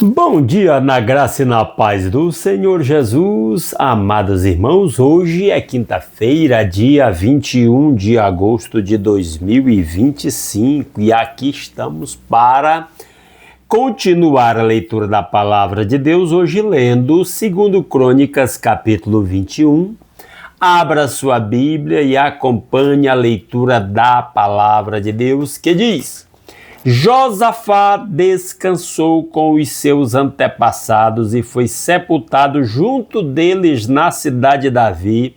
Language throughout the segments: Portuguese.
Bom dia, na graça e na paz do Senhor Jesus, amados irmãos. Hoje é quinta-feira, dia 21 de agosto de 2025 e aqui estamos para continuar a leitura da Palavra de Deus, hoje lendo 2 Crônicas, capítulo 21. Abra sua Bíblia e acompanhe a leitura da Palavra de Deus, que diz: Josafá descansou com os seus antepassados e foi sepultado junto deles na cidade de Davi,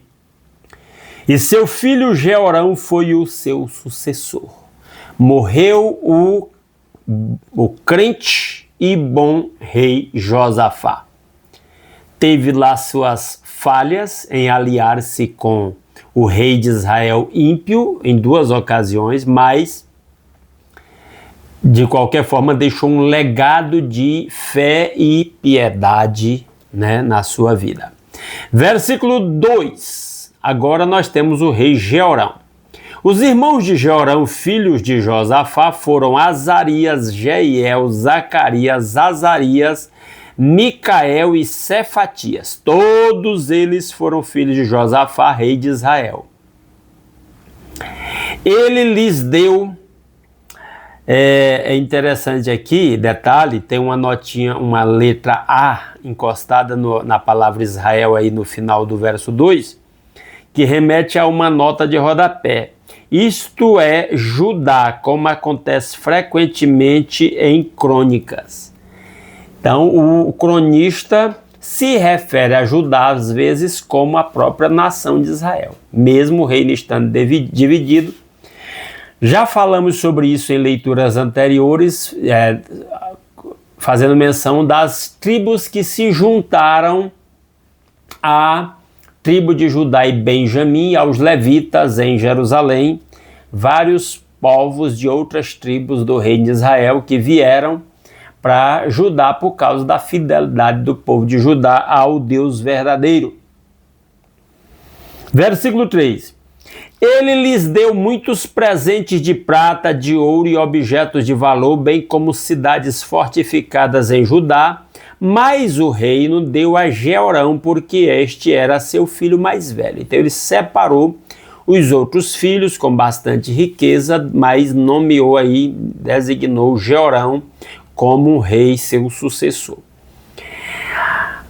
e seu filho Jeorão foi o seu sucessor. Morreu o crente e bom rei Josafá. Teve lá suas falhas em aliar-se com o rei de Israel ímpio em duas ocasiões, mas de qualquer forma deixou um legado de fé e piedade, na sua vida. Versículo 2. Agora nós temos o rei Jeorão. Os irmãos de Jeorão, filhos de Josafá, foram Azarias, Jeiel, Zacarias, Azarias, Micael e Cefatias. Todos eles foram filhos de Josafá, rei de Israel. Ele lhes deu... É interessante aqui, detalhe, tem uma notinha, uma letra A encostada na palavra Israel aí no final do verso 2, que remete a uma nota de rodapé. Isto é Judá, como acontece frequentemente em crônicas. Então, o cronista se refere a Judá, às vezes, como a própria nação de Israel, mesmo o reino estando dividido. Já falamos sobre isso em leituras anteriores, fazendo menção das tribos que se juntaram à tribo de Judá e Benjamim, aos levitas em Jerusalém, vários povos de outras tribos do reino de Israel que vieram para Judá por causa da fidelidade do povo de Judá ao Deus verdadeiro. Versículo 3. Ele lhes deu muitos presentes de prata, de ouro e objetos de valor, bem como cidades fortificadas em Judá, mas o reino deu a Jeorão, porque este era seu filho mais velho. Então ele separou os outros filhos com bastante riqueza, mas nomeou aí, designou Jeorão como um rei, seu sucessor.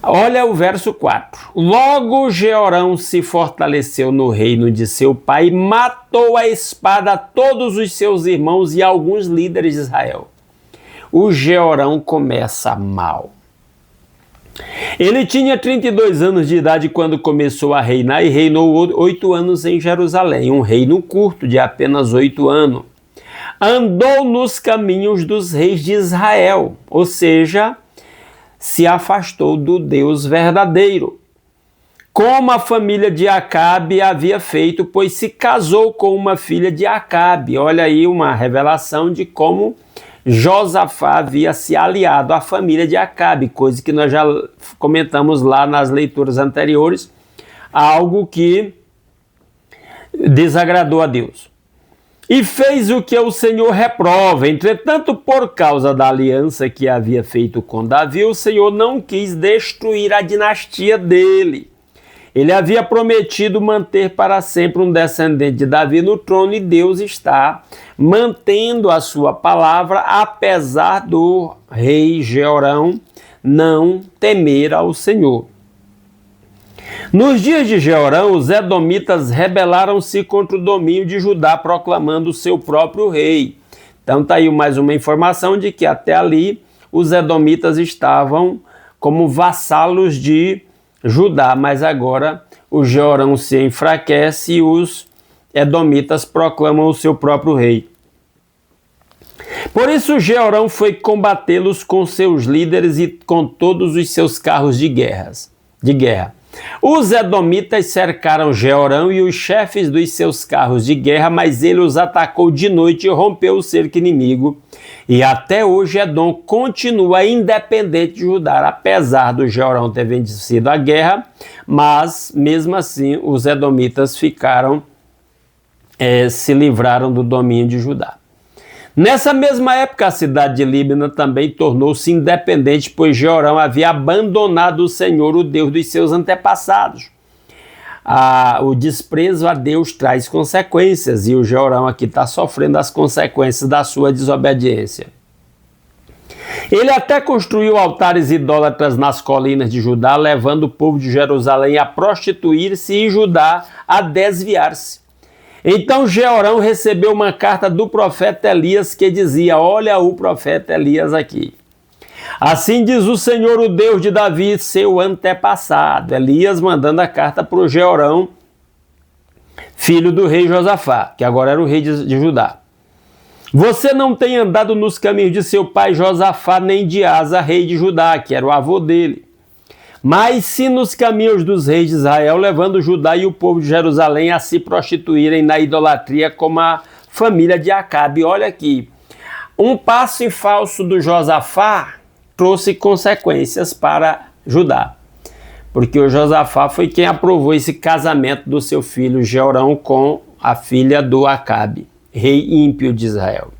Olha o verso 4. Logo Jeorão se fortaleceu no reino de seu pai, matou a espada todos os seus irmãos e alguns líderes de Israel. O Jeorão começa mal. Ele tinha 32 anos de idade quando começou a reinar e reinou 8 anos em Jerusalém, um reino curto de apenas 8 anos. Andou nos caminhos dos reis de Israel, ou seja, se afastou do Deus verdadeiro, como a família de Acabe havia feito, pois se casou com uma filha de Acabe. Olha aí uma revelação de como Josafá havia se aliado à família de Acabe, coisa que nós já comentamos lá nas leituras anteriores, algo que desagradou a Deus. E fez o que o Senhor reprova. Entretanto, por causa da aliança que havia feito com Davi, o Senhor não quis destruir a dinastia dele. Ele havia prometido manter para sempre um descendente de Davi no trono e Deus está mantendo a sua palavra, apesar do rei Jeorão não temer ao Senhor. Nos dias de Jeorão, os edomitas rebelaram-se contra o domínio de Judá, proclamando o seu próprio rei. Então está aí mais uma informação de que até ali os edomitas estavam como vassalos de Judá, mas agora o Jeorão se enfraquece e os edomitas proclamam o seu próprio rei. Por isso Jeorão foi combatê-los com seus líderes e com todos os seus carros de guerra. Os edomitas cercaram Jeorão e os chefes dos seus carros de guerra, mas ele os atacou de noite e rompeu o cerco inimigo. E até hoje Edom continua independente de Judá, apesar do Jeorão ter vencido a guerra, mas mesmo assim os edomitas se livraram do domínio de Judá. Nessa mesma época, a cidade de Líbina também tornou-se independente, pois Jeorão havia abandonado o Senhor, o Deus dos seus antepassados. O desprezo a Deus traz consequências, e o Jeorão aqui está sofrendo as consequências da sua desobediência. Ele até construiu altares idólatras nas colinas de Judá, levando o povo de Jerusalém a prostituir-se e Judá a desviar-se. Então Jeorão recebeu uma carta do profeta Elias que dizia: olha o profeta Elias aqui. Assim diz o Senhor, o Deus de Davi, seu antepassado. Elias mandando a carta para o Jeorão, filho do rei Josafá, que agora era o rei de Judá. Você não tem andado nos caminhos de seu pai Josafá, nem de Asa, rei de Judá, que era o avô dele. Mas sim nos caminhos dos reis de Israel, levando Judá e o povo de Jerusalém a se prostituírem na idolatria como a família de Acabe. Olha aqui, um passo em falso do Josafá trouxe consequências para Judá, porque o Josafá foi quem aprovou esse casamento do seu filho Jeorão com a filha do Acabe, rei ímpio de Israel.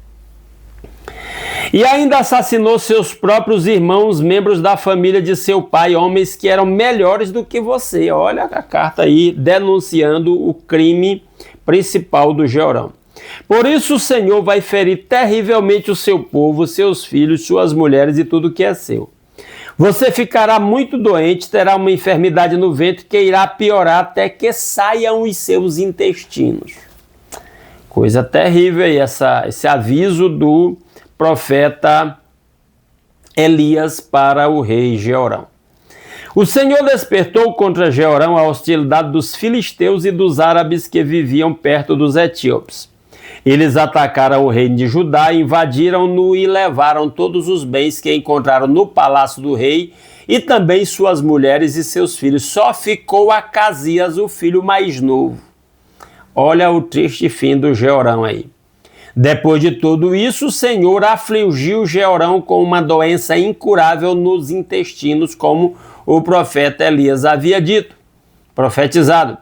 E ainda assassinou seus próprios irmãos, membros da família de seu pai, homens que eram melhores do que você. Olha a carta aí denunciando o crime principal do Jeorão. Por isso o Senhor vai ferir terrivelmente o seu povo, seus filhos, suas mulheres e tudo que é seu. Você ficará muito doente, terá uma enfermidade no ventre que irá piorar até que saiam os seus intestinos. Coisa terrível aí, esse aviso do profeta Elias para o rei Jeorão. O Senhor despertou contra Jeorão a hostilidade dos filisteus e dos árabes que viviam perto dos etíopes. Eles atacaram o reino de Judá, invadiram-no e levaram todos os bens que encontraram no palácio do rei e também suas mulheres e seus filhos. Só ficou Acasias, o filho mais novo. Olha o triste fim do Jeorão aí. Depois de tudo isso, o Senhor afligiu Jeorão com uma doença incurável nos intestinos, como o profeta Elias havia dito, profetizado.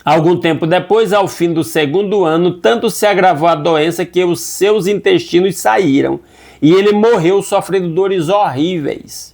Algum tempo depois, ao fim do segundo ano, tanto se agravou a doença que os seus intestinos saíram e ele morreu sofrendo dores horríveis.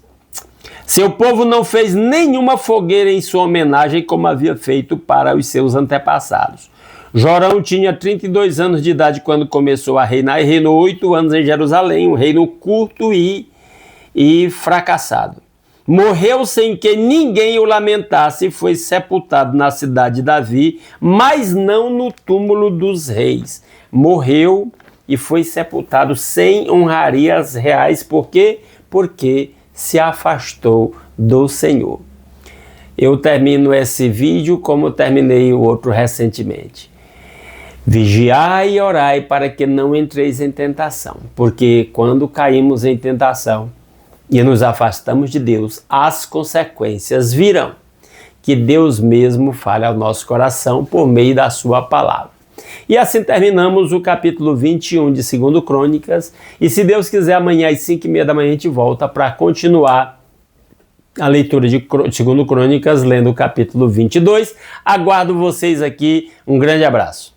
Seu povo não fez nenhuma fogueira em sua homenagem como havia feito para os seus antepassados. Jeorão tinha 32 anos de idade quando começou a reinar e reinou 8 anos em Jerusalém, um reino curto e fracassado. Morreu sem que ninguém o lamentasse e foi sepultado na cidade de Davi, mas não no túmulo dos reis. Morreu e foi sepultado sem honrarias reais. Por quê? Porque se afastou do Senhor. Eu termino esse vídeo como terminei o outro recentemente. Vigiai e orai para que não entreis em tentação, porque quando caímos em tentação e nos afastamos de Deus, as consequências virão. Que Deus mesmo fale ao nosso coração por meio da sua palavra. E assim terminamos o capítulo 21 de 2 Crônicas, e se Deus quiser, amanhã às 5h30 da manhã a gente volta para continuar a leitura de 2 Crônicas, lendo o capítulo 22. Aguardo vocês aqui, um grande abraço.